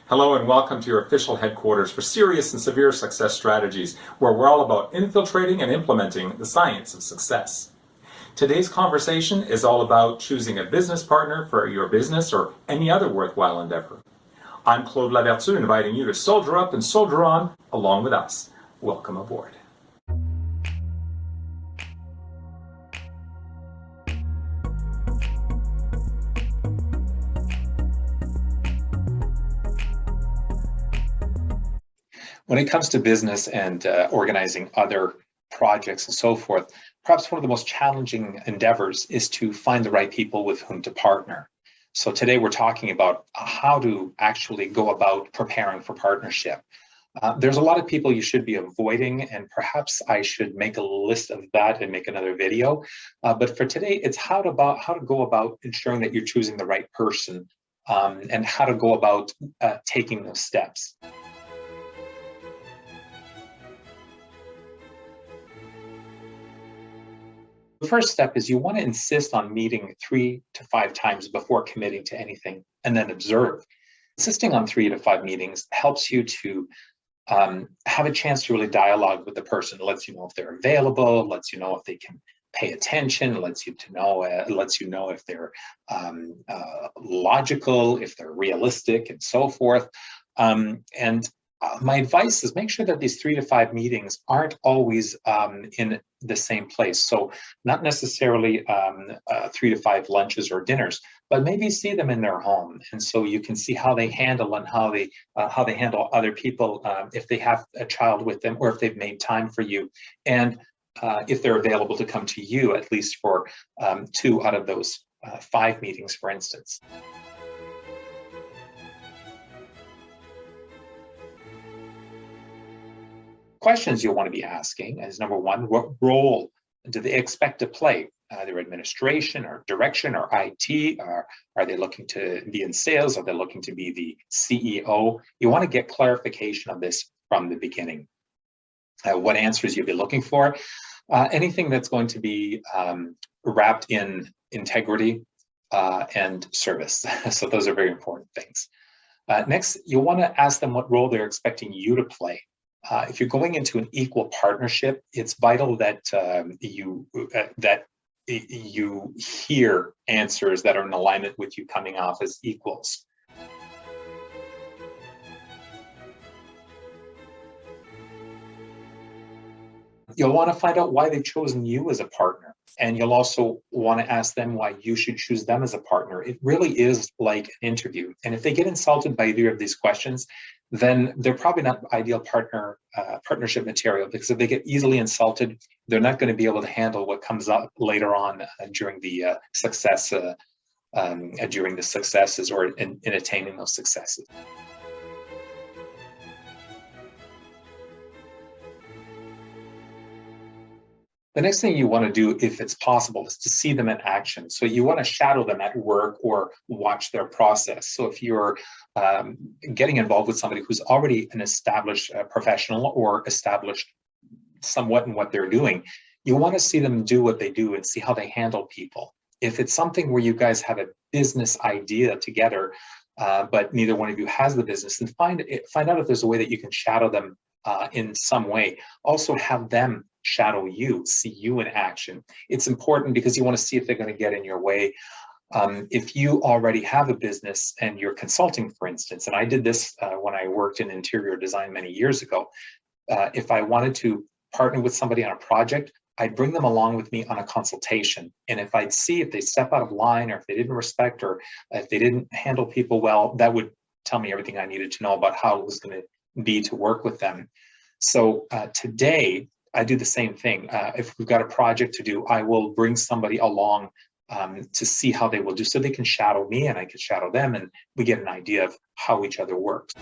Hello and welcome to your official headquarters for Serious and Severe Success Strategies, where we're all about infiltrating and implementing the science of success. Today's conversation is all about choosing a business partner for your business or any other worthwhile endeavor. I'm Claude La Vertu, inviting you to soldier up and soldier on along with us. Welcome aboard. When it comes to business and organizing other projects and so forth, perhaps one of the most challenging endeavors is to find the right people with whom to partner. So today we're talking about how to actually go about preparing for partnership. There's a lot of people you should be avoiding, and perhaps I should make a list of that and make another video. But for today, it's how to go about ensuring that you're choosing the right person and how to go about taking those steps. The first step is you want to insist on meeting 3 to 5 times before committing to anything, and then observe. Insisting on 3 to 5 meetings helps you to have a chance to really dialogue with the person. It lets you know if they're available, lets you know if they can pay attention, lets you know if they're logical, if they're realistic, and so forth. My advice is make sure that these 3 to 5 meetings aren't always in the same place. So not necessarily 3 to 5 lunches or dinners, but maybe see them in their home. And so you can see how they handle and how they handle other people, if they have a child with them or if they've made time for you. And if they're available to come to you, at least for 2 out of those 5 meetings, for instance. Questions you'll want to be asking is, number one, what role do they expect to play? Their administration or direction or IT? Are they looking to be in sales? Are they looking to be the CEO? You want to get clarification of this from the beginning. What answers you'll be looking for? Anything that's going to be wrapped in integrity and service. So those are very important things. Next, you'll want to ask them what role they're expecting you to play. If you're going into an equal partnership, it's vital that you hear answers that are in alignment with you coming off as equals. You'll want to find out why they've chosen you as a partner. And you'll also want to ask them why you should choose them as a partner. It really is like an interview. And if they get insulted by either of these questions, then they're probably not ideal partnership material, because if they get easily insulted, they're not going to be able to handle what comes up later on during the successes or in attaining those successes. The next thing you want to do, if it's possible, is to see them in action. So you want to shadow them at work or watch their process. So if you're getting involved with somebody who's already an established professional or established somewhat in what they're doing, you want to see them do what they do and see how they handle people. If it's something where you guys have a business idea together, but neither one of you has the business, then find out if there's a way that you can shadow them in some way. Also have them shadow you, see you in action. It's important because you want to see if they're going to get in your way. If you already have a business and you're consulting, for instance, and I did this when I worked in interior design many years ago, if I wanted to partner with somebody on a project, I'd bring them along with me on a consultation. And if I'd see if they step out of line or if they didn't respect or if they didn't handle people well, that would tell me everything I needed to know about how it was going to be to work with them. So today, I do the same thing. If we've got a project to do, I will bring somebody along to see how they will do, so they can shadow me and I can shadow them, and we get an idea of how each other works.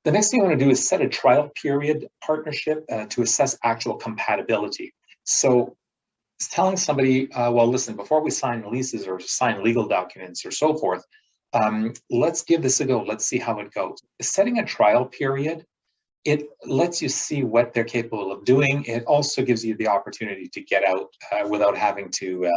The next thing you want to do is set a trial period partnership to assess actual compatibility. So it's telling somebody, well, listen, before we sign leases or sign legal documents or so forth, let's give this a go. Let's see how it goes. Setting a trial period, it lets you see what they're capable of doing. It also gives you the opportunity to get out without having to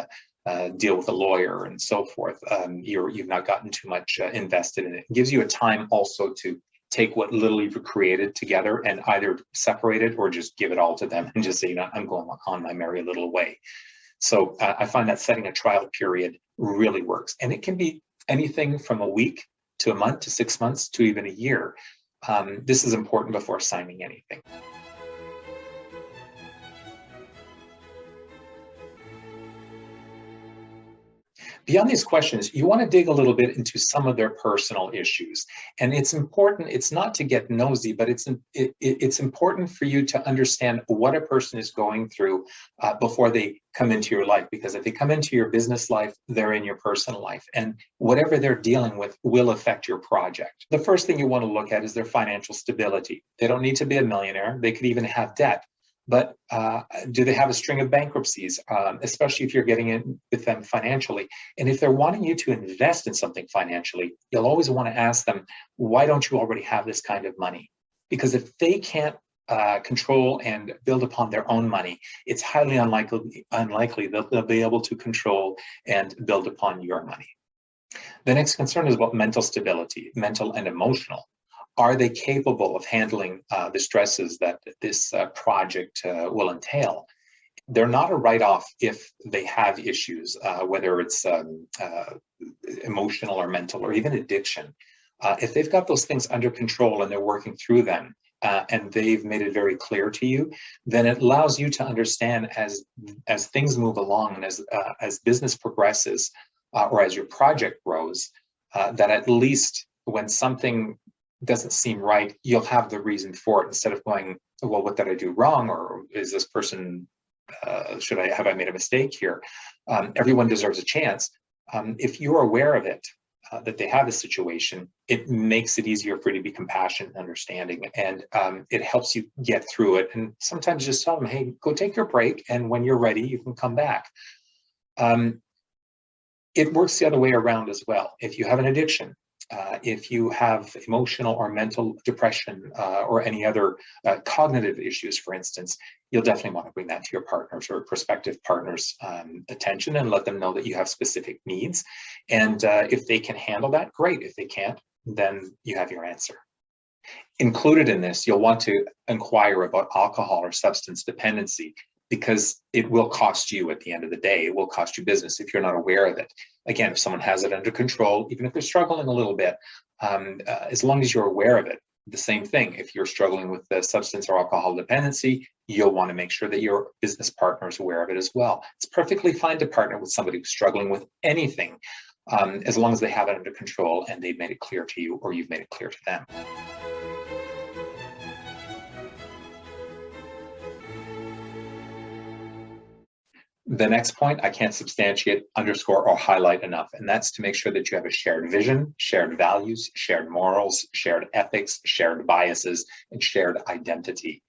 deal with a lawyer and so forth. You've not gotten too much invested in it. It gives you a time also to take what little you've created together and either separate it or just give it all to them and just say, I'm going on my merry little way. So I find that setting a trial period really works. And it can be anything from a week to a month to 6 months to even a year. This is important before signing anything. Beyond these questions, you want to dig a little bit into some of their personal issues. And it's important, it's not to get nosy, but it's important for you to understand what a person is going through before they come into your life. Because if they come into your business life, they're in your personal life. And whatever they're dealing with will affect your project. The first thing you want to look at is their financial stability. They don't need to be a millionaire. They could even have debt. But do they have a string of bankruptcies, especially if you're getting in with them financially? And if they're wanting you to invest in something financially, you'll always want to ask them, why don't you already have this kind of money? Because if they can't control and build upon their own money, it's highly unlikely that they'll be able to control and build upon your money. The next concern is about mental stability, mental and emotional. Are they capable of handling the stresses that this project will entail? They're not a write-off if they have issues, whether it's emotional or mental or even addiction. If they've got those things under control and they're working through them, and they've made it very clear to you, then it allows you to understand as things move along and as business progresses or as your project grows, that at least when something doesn't seem right, you'll have the reason for it instead of going, well, what did I do wrong? Or is this person, have I made a mistake here? Everyone deserves a chance. If you're aware of it, that they have a situation, it makes it easier for you to be compassionate and understanding, and it helps you get through it. And sometimes just tell them, hey, go take your break, and when you're ready, you can come back. It works the other way around as well. If you have an addiction, if you have emotional or mental depression or any other cognitive issues, for instance, you'll definitely want to bring that to your partners or prospective partners' attention and let them know that you have specific needs. And if they can handle that, great. If they can't, then you have your answer. Included in this, you'll want to inquire about alcohol or substance dependency, because it will cost you at the end of the day. It will cost you business if you're not aware of it. Again, if someone has it under control, even if they're struggling a little bit, as long as you're aware of it, the same thing. If you're struggling with the substance or alcohol dependency, you'll want to make sure that your business partner is aware of it as well. It's perfectly fine to partner with somebody who's struggling with anything, as long as they have it under control and they've made it clear to you or you've made it clear to them. The next point I can't substantiate, underscore, or highlight enough, and that's to make sure that you have a shared vision, shared values, shared morals, shared ethics, shared biases, and shared identity.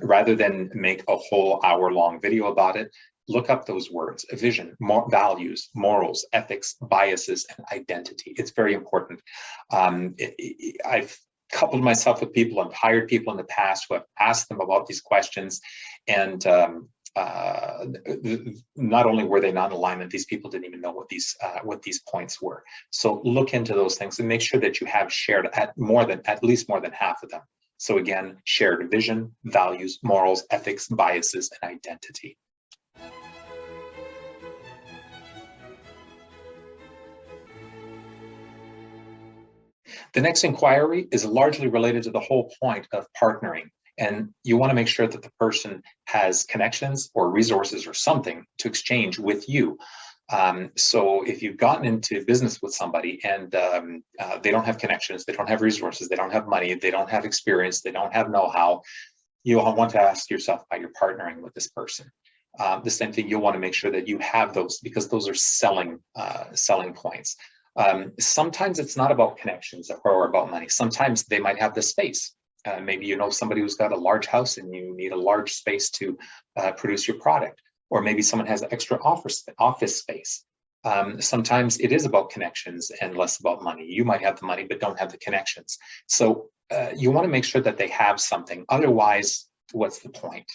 Rather than make a whole hour-long video about it, look up those words: vision, values, morals, ethics, biases, and identity. It's very important. I've coupled myself with people and hired people in the past who have asked them about these questions, and not only were they not in alignment, these people didn't even know what these points were. So look into those things and make sure that you have shared at least more than half of them. So again, shared vision, values, morals, ethics, biases, and identity. The next inquiry is largely related to the whole point of partnering. And you want to make sure that the person has connections or resources or something to exchange with you. So if you've gotten into business with somebody and they don't have connections, they don't have resources, they don't have money, they don't have experience, they don't have know-how, you'll want to ask yourself why you're partnering with this person. The same thing, you'll want to make sure that you have those, because those are selling points. Sometimes it's not about connections or about money. Sometimes they might have the space. Maybe you know somebody who's got a large house and you need a large space to produce your product. Or maybe someone has extra office space. Sometimes it is about connections and less about money. You might have the money but don't have the connections. So you want to make sure that they have something. Otherwise, what's the point?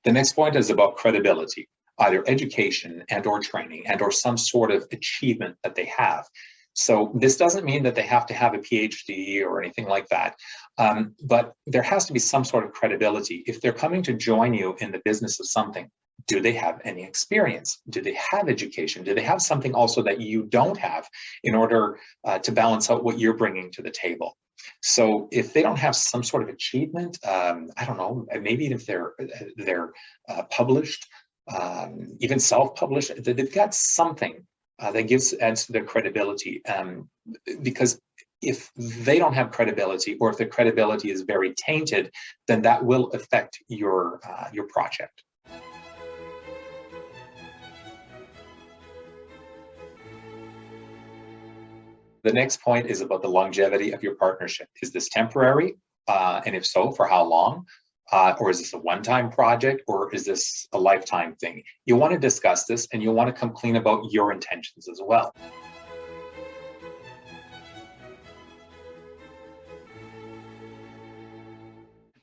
The next point is about credibility, either education and or training and or some sort of achievement that they have. So this doesn't mean that they have to have a PhD or anything like that, but there has to be some sort of credibility. If they're coming to join you in the business of something, do they have any experience? Do they have education? Do they have something also that you don't have in order to balance out what you're bringing to the table? So if they don't have some sort of achievement, I don't know, maybe if they're published, even self-published, they've got something that adds to their credibility. Because if they don't have credibility, or if the credibility is very tainted, then that will affect your project. The next point is about the longevity of your partnership. Is this temporary? And if so, for how long? Or is this a one-time project, or is this a lifetime thing? You want to discuss this, and you want to come clean about your intentions as well.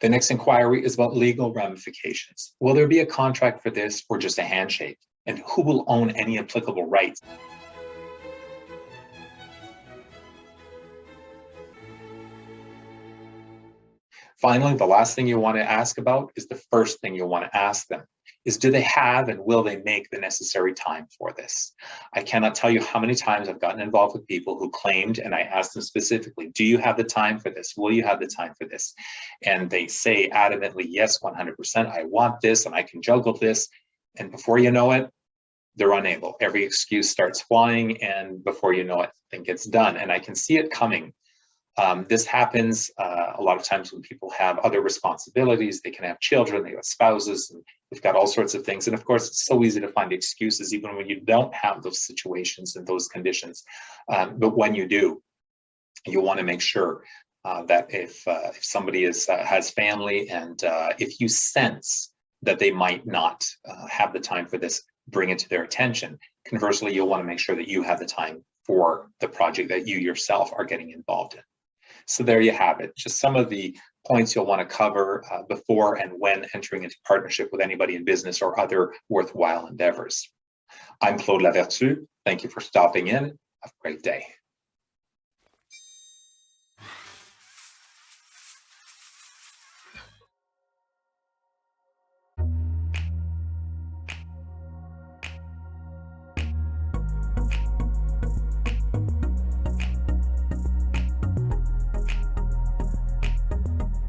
The next inquiry is about legal ramifications. Will there be a contract for this, or just a handshake? And who will own any applicable rights? Finally, the last thing you want to ask about is the first thing you want to ask them is, do they have and will they make the necessary time for this? I cannot tell you how many times I've gotten involved with people who claimed, and I asked them specifically, do you have the time for this? Will you have the time for this? And they say adamantly, yes, 100%, I want this and I can juggle this. And before you know it, they're unable. Every excuse starts flying, and before you know it, thing gets done. And I can see it coming. This happens a lot of times when people have other responsibilities. They can have children, they have spouses, and they've got all sorts of things. And of course, it's so easy to find excuses even when you don't have those situations and those conditions. But when you do, you want to make sure that if somebody has family, and if you sense that they might not have the time for this, bring it to their attention. Conversely, you'll want to make sure that you have the time for the project that you yourself are getting involved in. So there you have it, just some of the points you'll want to cover before and when entering into partnership with anybody in business or other worthwhile endeavors. I'm Claude La Vertu. Thank you for stopping in. Have a great day.